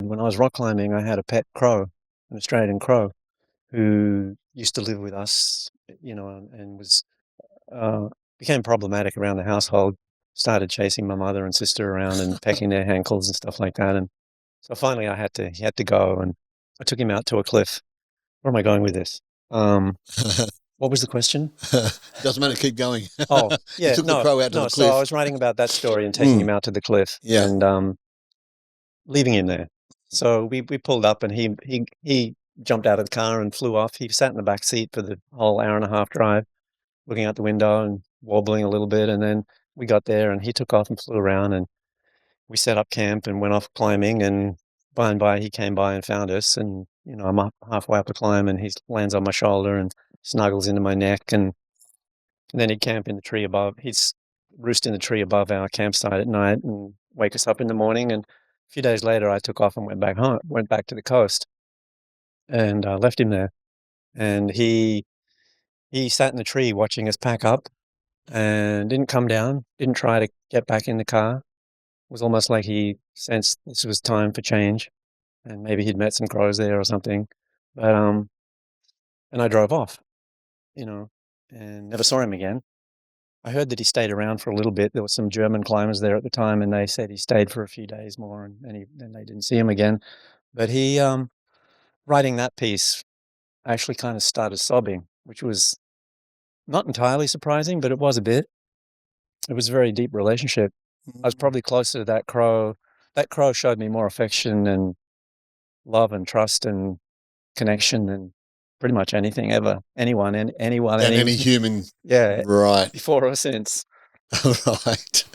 when I was rock climbing, I had a pet crow, an Australian crow, who used to live with us, and was uh, became problematic around the household. Started chasing my mother and sister around and pecking their ankles and stuff like that. And so finally, he had to go, and I took him out to a cliff. Where am I going with this? Um, what was the question? Doesn't matter. Keep going. Oh, You yeah, took the crow out to no. the So I cliff. was writing about that story and taking him Mm, out to the cliff yeah. and leaving him there. So we pulled up, and he jumped out of the car and flew off. He sat in the back seat for the whole hour and a half drive, looking out the window and wobbling a little bit. And then we got there, and he took off and flew around, and we set up camp and went off climbing. And by, he came by and found us. And I'm up halfway up the climb, and he lands on my shoulder and snuggles into my neck. And then he'd camp in the tree above. He'd roost in the tree above our campsite at night and wake us up in the morning. And a few days later, I took off and went back home, went back to the coast, and left him there. And he sat in the tree watching us pack up and didn't come down, didn't try to get back in the car. It was almost like he sensed this was time for change, and maybe he'd met some crows there or something. But and I drove off, you know, and never saw him again. I heard that he stayed around for a little bit. There were some German climbers there at the time, and they said he stayed for a few days more, and they didn't see him again. But he, writing that piece, actually kind of started sobbing, which was not entirely surprising, but it was a bit. It was a very deep relationship. I was Mm. probably closer to that crow. That crow showed me more affection and love and trust and connection than pretty much anything ever. Anyone, Than any human. yeah, Right. before or since. Right.